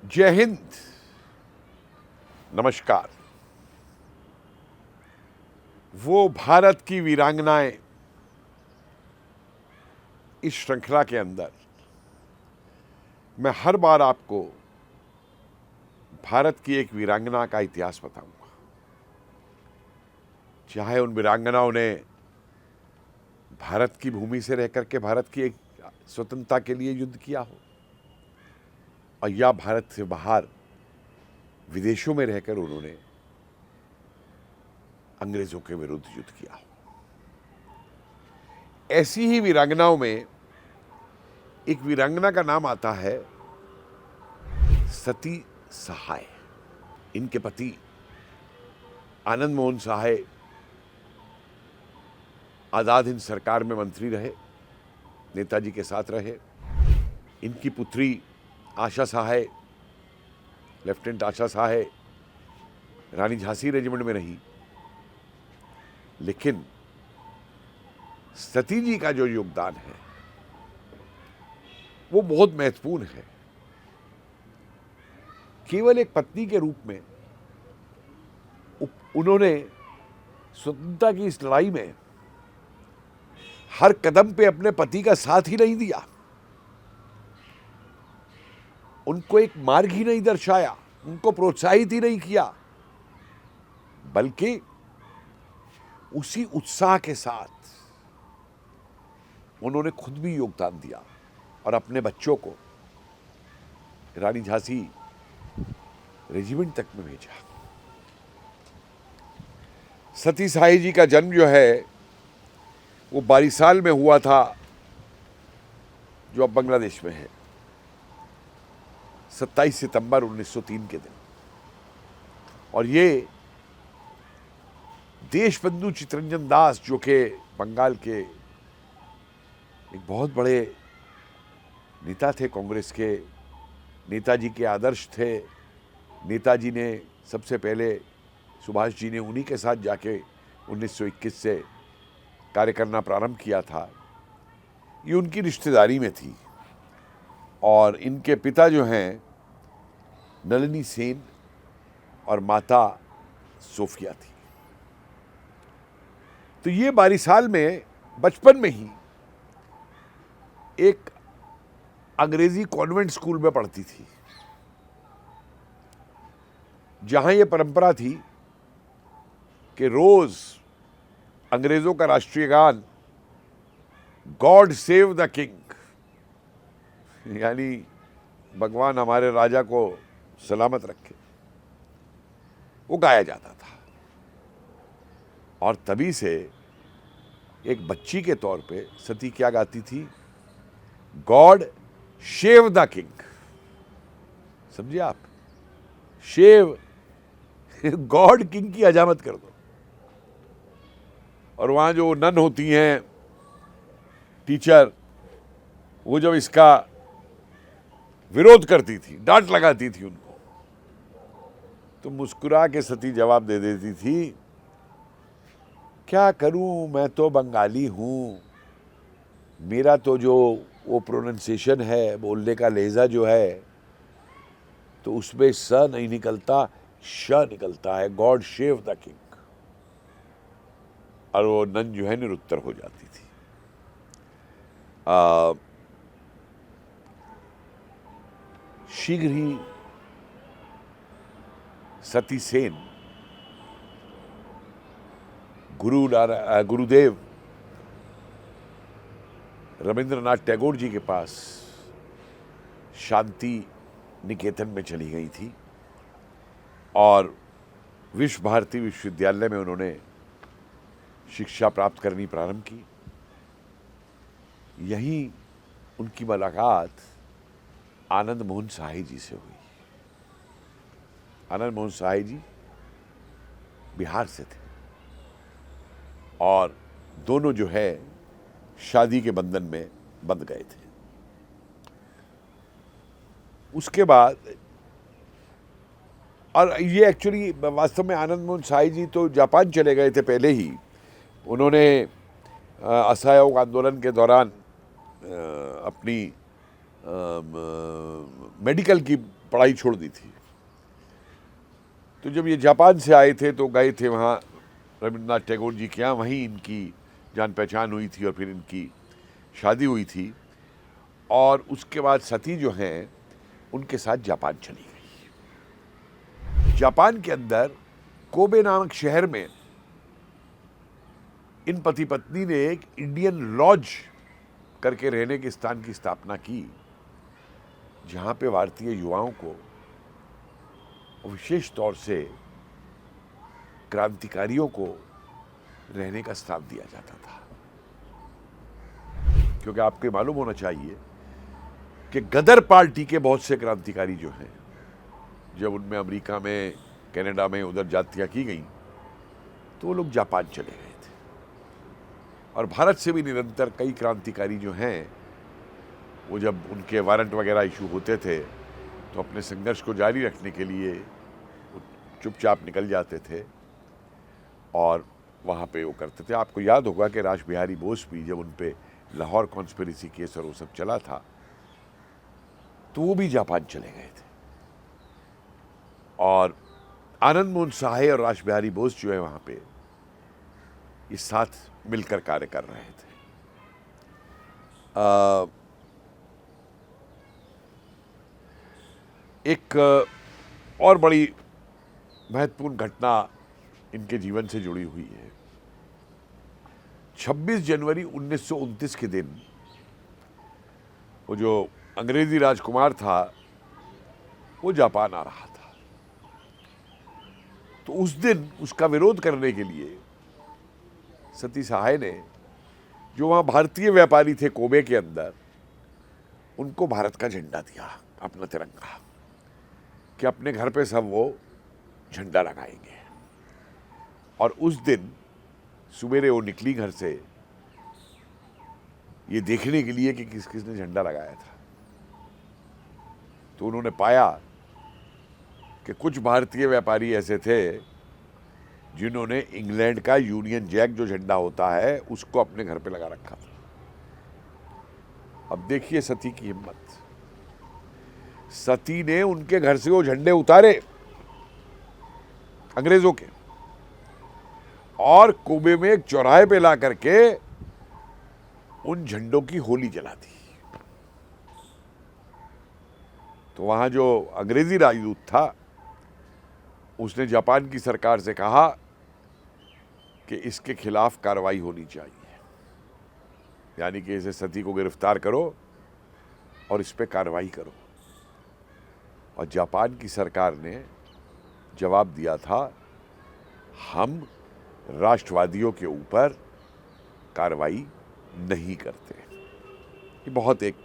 जय हिंद, नमस्कार। वो भारत की वीरांगनाएं इस श्रृंखला के अंदर मैं हर बार आपको भारत की एक वीरांगना का इतिहास बताऊंगा। चाहे उन वीरांगनाओं ने भारत की भूमि से रहकर के भारत की एक स्वतंत्रता के लिए युद्ध किया हो, और या भारत से बाहर विदेशों में रहकर उन्होंने अंग्रेजों के विरुद्ध युद्ध किया हो। ऐसी ही वीरांगनाओं में एक वीरांगना का नाम आता है सती सहाय। इनके पति आनंद मोहन सहाय आजाद हिंद सरकार में मंत्री रहे, नेताजी के साथ रहे। इनकी पुत्री आशा सहाय, लेफ्टिनेंट आशा सहाय, रानी झांसी रेजिमेंट में रही। लेकिन सती जी का जो योगदान है वो बहुत महत्वपूर्ण है। केवल एक पत्नी के रूप में उन्होंने स्वतंत्रता की इस लड़ाई में हर कदम पे अपने पति का साथ ही नहीं दिया, उनको एक मार्ग ही नहीं दर्शाया, उनको प्रोत्साहित ही नहीं किया, बल्कि उसी उत्साह के साथ उन्होंने खुद भी योगदान दिया और अपने बच्चों को रानी झांसी रेजिमेंट तक में भेजा। सती सहाय जी का जन्म जो है वो बारिसाल में हुआ था, जो अब बांग्लादेश में है, 27 सितंबर 1903 के दिन। और ये देशबंधु चित्तरंजन दास, जो कि बंगाल के एक बहुत बड़े नेता थे, कांग्रेस के, नेताजी के आदर्श थे। नेताजी ने सबसे पहले, सुभाष जी ने उन्हीं के साथ जाके 1921 से कार्य करना प्रारंभ किया था। ये उनकी रिश्तेदारी में थी। और इनके पिता जो हैं नलिनी सेन और माता सोफिया थी। तो ये बारिसाल में बचपन में ही एक अंग्रेजी कॉन्वेंट स्कूल में पढ़ती थी, जहां ये परंपरा थी कि रोज अंग्रेजों का राष्ट्रीय गान गॉड सेव द किंग, यानी भगवान हमारे राजा को सलामत रखे, वो गाया जाता था। और तभी से एक बच्ची के तौर पे सती क्या गाती थी? God shave the king. समझिए आप, शेव, गॉड किंग की हजामत कर दो। और वहां जो नन होती हैं, टीचर, वो जब इसका विरोध करती थी, डांट लगाती थी उनको, तो मुस्कुरा के सती जवाब दे देती थी, क्या करूं, मैं तो बंगाली हूं, मेरा तो जो वो प्रोनाउंसिएशन है, बोलने का लहजा जो है, तो उसमें स नहीं निकलता, श निकलता है। God shave the king. और वो नन जो है निरुत्तर हो जाती थी। शीघ्र ही सती सेन गुरुदेव रविंद्रनाथ टैगोर जी के पास शांति निकेतन में चली गई थी और विश्व भारती विश्वविद्यालय में उन्होंने शिक्षा प्राप्त करनी प्रारंभ की। यहीं उनकी मुलाकात आनंद मोहन सहाय जी से हुई। आनंद मोहन सहाय जी बिहार से थे और दोनों जो है शादी के बंधन में बंध गए थे। उसके बाद, और ये एक्चुअली वास्तव में आनंद मोहन सहाय जी तो जापान चले गए थे पहले ही। उन्होंने असहयोग आंदोलन के दौरान अपनी मेडिकल की पढ़ाई छोड़ दी थी। तो जब ये जापान से आए थे तो गए थे वहाँ रविन्द्रनाथ टैगोर जी के यहाँ, वहीं इनकी जान पहचान हुई थी और फिर इनकी शादी हुई थी। और उसके बाद सती जो हैं उनके साथ जापान चली गई। जापान के अंदर कोबे नामक शहर में इन पति पत्नी ने एक इंडियन लॉज करके रहने के स्थान की स्थापना की, जहां पे भारतीय युवाओं को विशेष तौर से क्रांतिकारियों को रहने का स्थान दिया जाता था। क्योंकि आपको मालूम होना चाहिए कि गदर पार्टी के बहुत से क्रांतिकारी जो हैं, जब उनमें अमेरिका में, कनाडा में उधर जातियां की गई तो वो लोग जापान चले गए थे। और भारत से भी निरंतर कई क्रांतिकारी जो हैं, वो जब उनके वारंट वगैरह इशू होते थे तो अपने संघर्ष को जारी रखने के लिए चुपचाप निकल जाते थे और वहाँ पे वो करते थे। आपको याद होगा कि रास बिहारी बोस भी जब उन पे लाहौर कॉन्स्पिरेसी केस और वो सब चला था तो वो भी जापान चले गए थे। और आनंद मोहन साहे और रास बिहारी बोस जो है वहाँ पे ये साथ मिलकर कार्य कर रहे थे। एक और बड़ी महत्वपूर्ण घटना इनके जीवन से जुड़ी हुई है। 26 जनवरी 1929 के दिन वो जो अंग्रेजी राजकुमार था वो जापान आ रहा था। तो उस दिन उसका विरोध करने के लिए सती सहाय ने, जो वहाँ भारतीय व्यापारी थे कोबे के अंदर, उनको भारत का झंडा दिया, अपना तिरंगा, कि अपने घर पे सब वो झंडा लगाएंगे। और उस दिन सुबेरे वो निकली घर से ये देखने के लिए कि किस किस ने झंडा लगाया था। तो उन्होंने पाया कि कुछ भारतीय व्यापारी ऐसे थे जिन्होंने इंग्लैंड का यूनियन जैक जो झंडा होता है उसको अपने घर पे लगा रखा था। अब देखिए सती की हिम्मत। सती ने उनके घर से वो झंडे उतारे अंग्रेजों के, और कोबे में एक चौराहे पे ला करके उन झंडों की होली जला दी। तो वहां जो अंग्रेजी राजदूत था उसने जापान की सरकार से कहा कि इसके खिलाफ कार्रवाई होनी चाहिए, यानी कि इसे सती को गिरफ्तार करो और इस पे कार्रवाई करो। और जापान की सरकार ने जवाब दिया था, हम राष्ट्रवादियों के ऊपर कार्रवाई नहीं करते। ये बहुत एक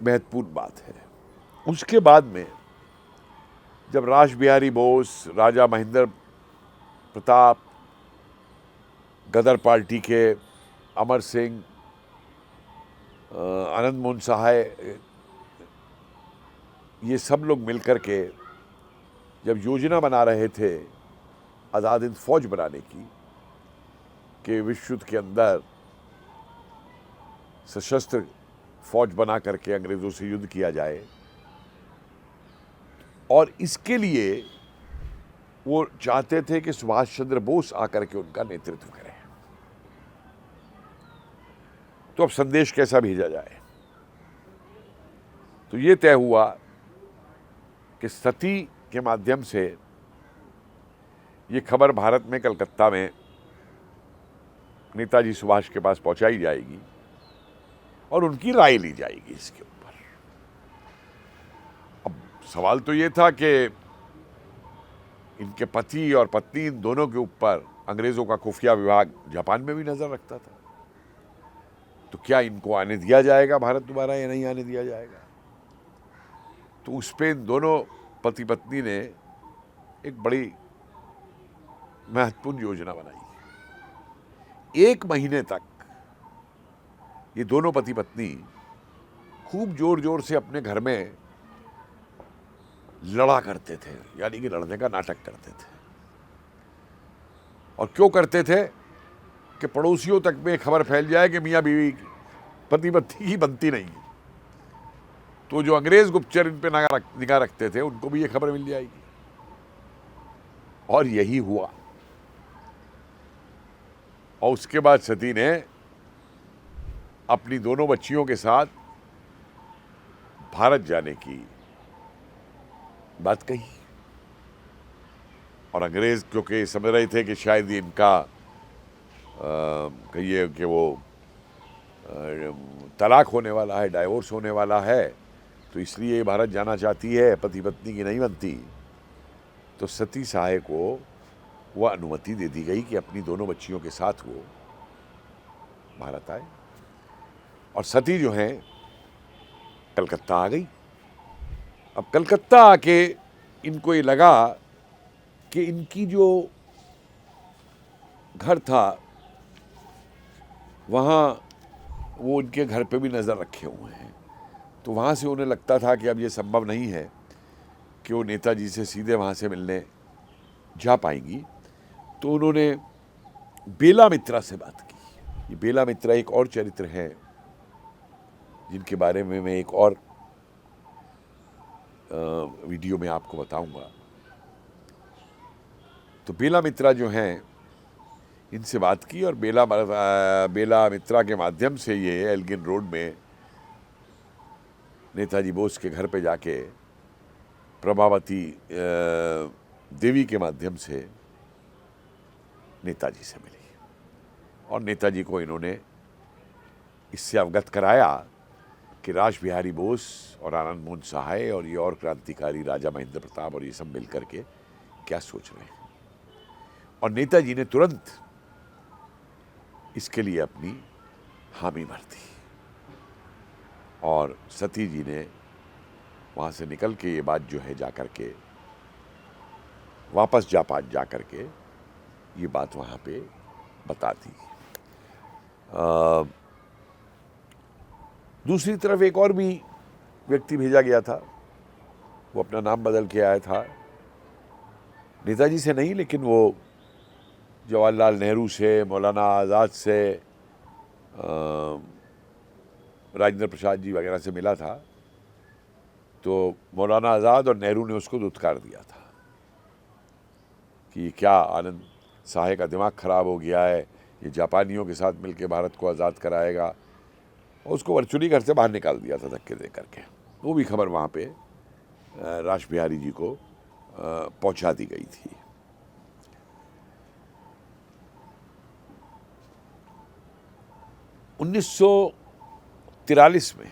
महत्वपूर्ण बात है। उसके बाद में जब रास बिहारी बोस, राजा महेंद्र प्रताप, गदर पार्टी के अमर सिंह, आनंद मोहन साहे, ये सब लोग मिलकर के जब योजना बना रहे थे आज़ाद हिंद फौज बनाने की, कि विश्व युद्ध के अंदर सशस्त्र फौज बना करके अंग्रेज़ों से युद्ध किया जाए, और इसके लिए वो चाहते थे कि सुभाष चंद्र बोस आकर के उनका नेतृत्व करें। तो अब संदेश कैसा भेजा जाए? तो ये तय हुआ कि सती के माध्यम से ये खबर भारत में, कलकत्ता में नेताजी सुभाष के पास पहुंचाई जाएगी और उनकी राय ली जाएगी इसके ऊपर। अब सवाल तो ये था कि इनके पति और पत्नी, इन दोनों के ऊपर अंग्रेजों का खुफिया विभाग जापान में भी नजर रखता था। तो क्या इनको आने दिया जाएगा भारत दोबारा या नहीं आने दिया जाएगा? तो उस पे इन दोनों पति पत्नी ने एक बड़ी महत्वपूर्ण योजना बनाई। 1 महीने तक ये दोनों पति पत्नी खूब जोर जोर से अपने घर में लड़ा करते थे, यानी कि लड़ने का नाटक करते थे। और क्यों करते थे? कि पड़ोसियों तक में खबर फैल जाए कि मियाँ बीवी, पति पत्नी की बनती नहीं। तो जो अंग्रेज गुप्तचर इन पे निगाह रखते थे उनको भी ये खबर मिल जाएगी। और यही हुआ। और उसके बाद सती ने अपनी दोनों बच्चियों के साथ भारत जाने की बात कही। और अंग्रेज क्योंकि समझ रहे थे कि शायद इनका कहिए कि वो तलाक होने वाला है, डाइवोर्स होने वाला है, तो इसलिए ये भारत जाना चाहती है, पति पत्नी की नहीं बनती। तो सती साहे को वह अनुमति दे दी गई कि अपनी दोनों बच्चियों के साथ वो भारत आए। और सती जो हैं कलकत्ता आ गई। अब कलकत्ता आके इनको ये लगा कि इनकी जो घर था वहाँ वो उनके घर पे भी नज़र रखे हुए हैं, तो वहाँ से उन्हें लगता था कि अब ये संभव नहीं है कि वो नेताजी से सीधे वहाँ से मिलने जा पाएंगी। तो उन्होंने बेला मित्रा से बात की। ये बेला मित्रा एक और चरित्र है जिनके बारे में मैं एक और वीडियो में आपको बताऊंगा। तो बेला मित्रा जो हैं इनसे बात की और बेला मित्रा के माध्यम से ये एल्गिन रोड में नेताजी बोस के घर पे जाके प्रभावती देवी के माध्यम से नेताजी से मिली। और नेताजी को इन्होंने इससे अवगत कराया कि रासबिहारी बोस और आनंद मोहन सहाय और ये और क्रांतिकारी राजा महेंद्र प्रताप और ये सब मिल करके क्या सोच रहे हैं। और नेताजी ने तुरंत इसके लिए अपनी हामी भर दी। और सती जी ने वहाँ से निकल के ये बात जो है जा कर के वापस जापान जा कर के ये बात वहाँ पे बता दी। दूसरी तरफ एक और भी व्यक्ति भेजा गया था, वो अपना नाम बदल के आया था, नेताजी से नहीं लेकिन वो जवाहरलाल नेहरू से, मौलाना आज़ाद से, राजेंद्र प्रसाद जी वगैरह से मिला था। तो मौलाना आज़ाद और नेहरू ने उसको दुत्कार दिया था कि क्या आनंद साहे का दिमाग ख़राब हो गया है, ये जापानियों के साथ मिलकर भारत को आज़ाद कराएगा। और उसको वर्चुअली घर से बाहर निकाल दिया था धक्के दे करके। वो भी खबर वहाँ पे रासबिहारी जी को पहुँचा दी गई थी। उन्नीस सौ 43 में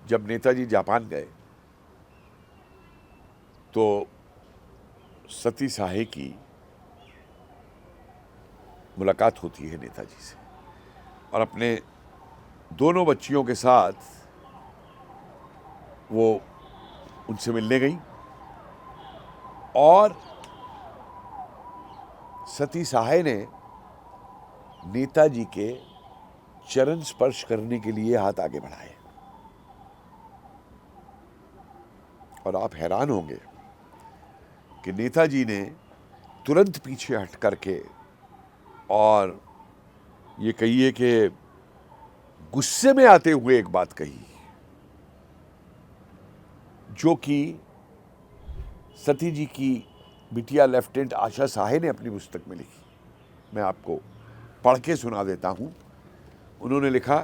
जब नेताजी जापान गए तो सती साहे की मुलाकात होती है नेताजी से और अपने दोनों बच्चियों के साथ वो उनसे मिलने गई। और सती साहे ने नेताजी के चरण स्पर्श करने के लिए हाथ आगे बढ़ाए। और आप हैरान होंगे कि नेताजी ने तुरंत पीछे हट करके और ये कहिए कि गुस्से में आते हुए एक बात कही जो कि सती जी की बिटिया लेफ्टिनेंट आशा साहे ने अपनी पुस्तक में लिखी। मैं आपको पढ़ के सुना देता हूं। उन्होंने लिखा,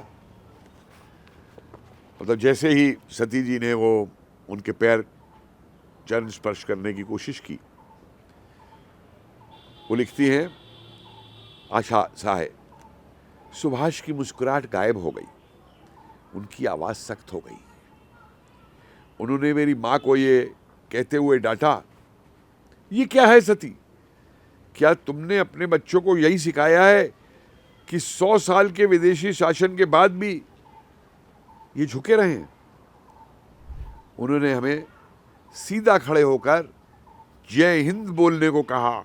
मतलब जैसे ही सती जी ने वो उनके पैर चरण स्पर्श करने की कोशिश की, वो लिखती हैं आशा साहे, सुभाष की मुस्कुराहट गायब हो गई, उनकी आवाज़ सख्त हो गई। उन्होंने मेरी माँ को ये कहते हुए डांटा, ये क्या है सती, क्या तुमने अपने बच्चों को यही सिखाया है कि 100 साल के विदेशी शासन के बाद भी ये झुके रहें? उन्होंने हमें सीधा खड़े होकर जय हिंद बोलने को कहा।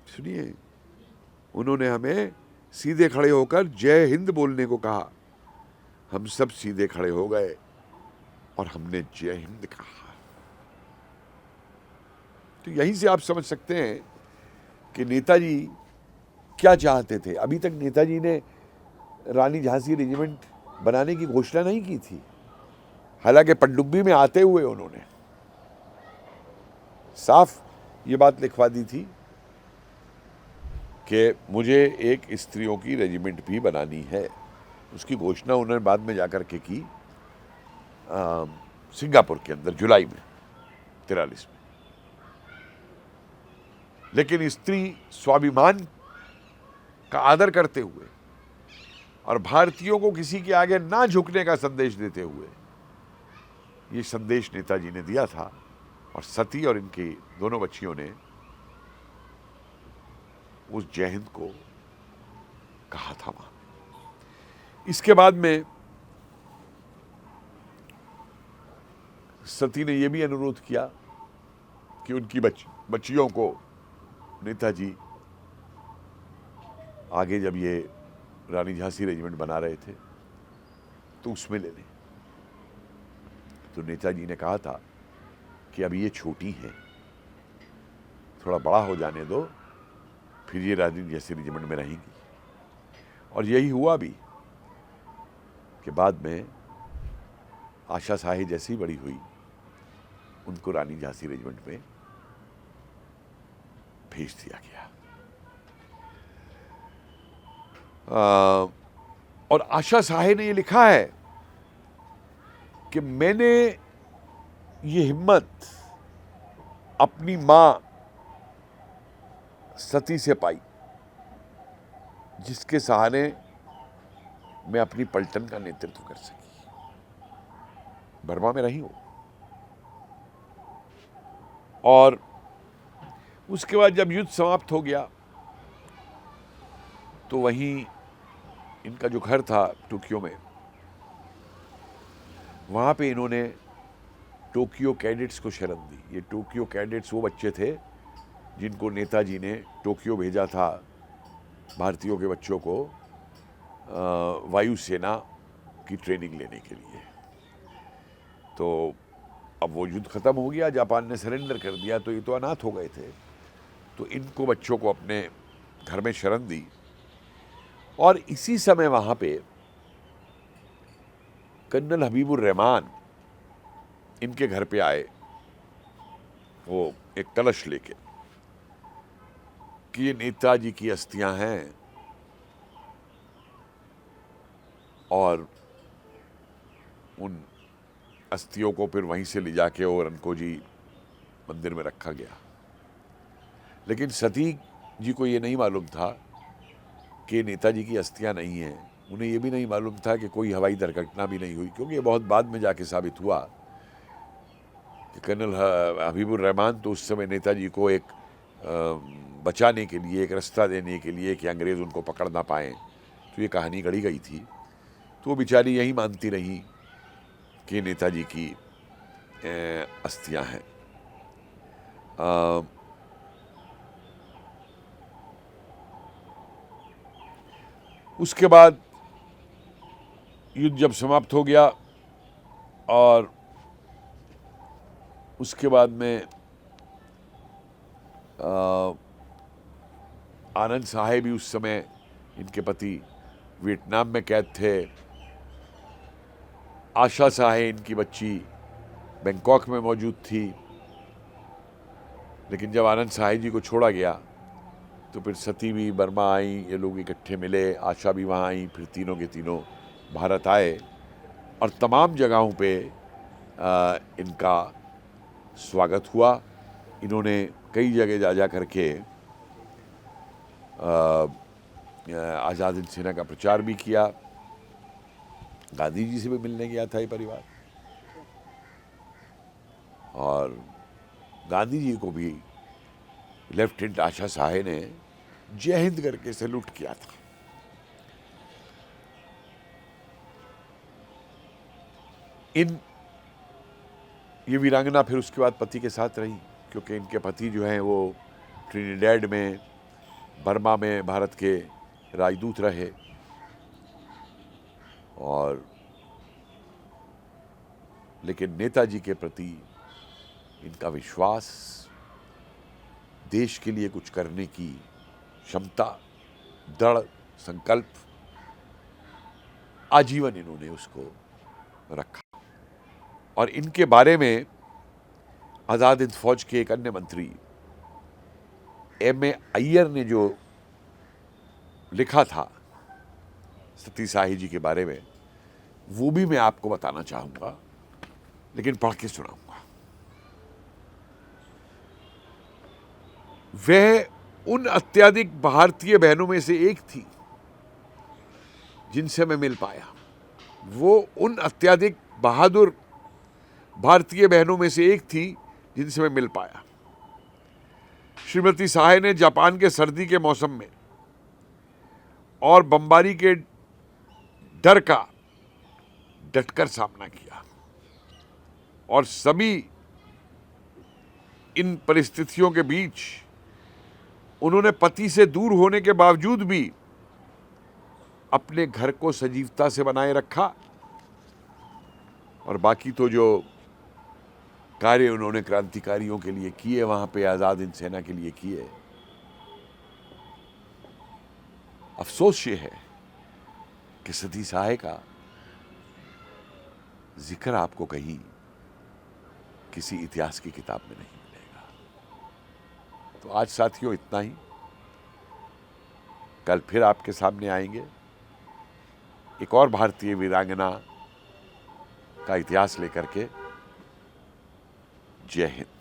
सुनिए, उन्होंने हमें सीधे खड़े होकर जय हिंद बोलने को कहा। हम सब सीधे खड़े हो गए और हमने जय हिंद कहा। तो यहीं से आप समझ सकते हैं कि नेताजी क्या चाहते थे। अभी तक नेताजी ने रानी झांसी रेजिमेंट बनाने की घोषणा नहीं की थी। हालांकि पनडुब्बी में आते हुए उन्होंने साफ ये बात लिखवा दी थी कि मुझे एक स्त्रियों की रेजिमेंट भी बनानी है। उसकी घोषणा उन्होंने बाद में जाकर के की सिंगापुर के अंदर जुलाई में 43 में। लेकिन स्त्री स्वाभिमान का आदर करते हुए और भारतीयों को किसी के आगे ना झुकने का संदेश देते हुए ये संदेश नेताजी ने दिया था और सती और इनकी दोनों बच्चियों ने उस जय हिंद को कहा था वहां। इसके बाद में सती ने यह भी अनुरोध किया कि उनकी बच्चियों को नेताजी आगे जब ये रानी झांसी रेजिमेंट बना रहे थे तो उसमें ले लें। तो नेताजी ने कहा था कि अब ये छोटी हैं, थोड़ा बड़ा हो जाने दो, फिर ये रानी झांसी रेजिमेंट में रहेंगी। और यही हुआ भी कि बाद में आशा साहे जैसी बड़ी हुई, उनको रानी झांसी रेजिमेंट में भेज दिया गया। और आशा साहे ने ये लिखा है कि मैंने ये हिम्मत अपनी मां सती से पाई, जिसके सहारे मैं अपनी पलटन का नेतृत्व कर सकी। बर्मा में रही हूं। और उसके बाद जब युद्ध समाप्त हो गया तो वहीं इनका जो घर था टोक्यो में, वहां पे इन्होंने टोक्यो कैडेट्स को शरण दी। ये टोक्यो कैडेट्स वो बच्चे थे जिनको नेताजी ने टोक्यो भेजा था भारतीयों के बच्चों को वायुसेना की ट्रेनिंग लेने के लिए। तो अब वो युद्ध खत्म हो गया, जापान ने सरेंडर कर दिया, तो ये तो अनाथ हो गए थे। तो इनको बच्चों को अपने घर में शरण दी। और इसी समय वहां पे कर्नल हबीबुर रहमान इनके घर पे आए, वो एक कलश लेके कि ये नेताजी की अस्थियां हैं और उन अस्थियों को फिर वहीं से ले जाके और रनकोजी मंदिर में रखा गया। लेकिन सती जी को ये नहीं मालूम था कि नेताजी की अस्थियां नहीं हैं। उन्हें ये भी नहीं मालूम था कि कोई हवाई दुर्घटना भी नहीं हुई, क्योंकि ये बहुत बाद में जाके साबित हुआ कि कर्नल हबीबुर रहमान तो उस समय नेताजी को एक बचाने के लिए, एक रास्ता देने के लिए कि अंग्रेज़ उनको पकड़ ना पाएँ, तो ये कहानी गढ़ी गई थी। तो वो बेचारी यही मानती रही कि नेताजी की अस्थियां हैं। उसके बाद युद्ध जब समाप्त हो गया और उसके बाद में आनंद साहे भी उस समय, इनके पति वियतनाम में कैद थे। आशा साहे इनकी बच्ची बैंकॉक में मौजूद थी। लेकिन जब आनंद साहे जी को छोड़ा गया तो फिर सती भी बर्मा आई, ये लोग इकट्ठे मिले, आशा भी वहाँ आई, फिर तीनों के तीनों भारत आए और तमाम जगहों पे इनका स्वागत हुआ। इन्होंने कई जगह जा करके आज़ाद हिंद सेना का प्रचार भी किया। गांधी जी से भी मिलने गया था ये परिवार, और गांधी जी को भी लेफ्टिनेंट आशा साहे ने जय हिंद करके सैल्यूट किया था। ये वीरांगना फिर उसके बाद पति के साथ रही, क्योंकि इनके पति जो हैं वो ट्रिनिडेड में, बर्मा में भारत के राजदूत रहे। और लेकिन नेताजी के प्रति इनका विश्वास, देश के लिए कुछ करने की क्षमता, दृढ़ संकल्प आजीवन इन्होंने उसको रखा। और इनके बारे में आज़ाद हिंद फौज के एक अन्य मंत्री M.A. अय्यर ने जो लिखा था सती साही जी के बारे में, वो भी मैं आपको बताना चाहूंगा, लेकिन पढ़ के सुनाऊंगा। वह उन अत्यधिक भारतीय बहनों में से एक थी जिनसे मैं मिल पाया। वो उन अत्यधिक बहादुर भारतीय बहनों में से एक थी जिनसे मैं मिल पाया। श्रीमती साहे ने जापान के सर्दी के मौसम में और बमबारी के डर का डटकर सामना किया, और सभी इन परिस्थितियों के बीच उन्होंने पति से दूर होने के बावजूद भी अपने घर को सजीवता से बनाए रखा। और बाकी तो जो कार्य उन्होंने क्रांतिकारियों के लिए किए, वहां पे आज़ाद हिंद सेना के लिए किए, अफसोस ये है कि सती साहे का जिक्र आपको कहीं किसी इतिहास की किताब में नहीं मिलेगा। तो आज साथियों इतना ही। कल फिर आपके सामने आएंगे एक और भारतीय वीरांगना का इतिहास लेकर के। जय हिंद।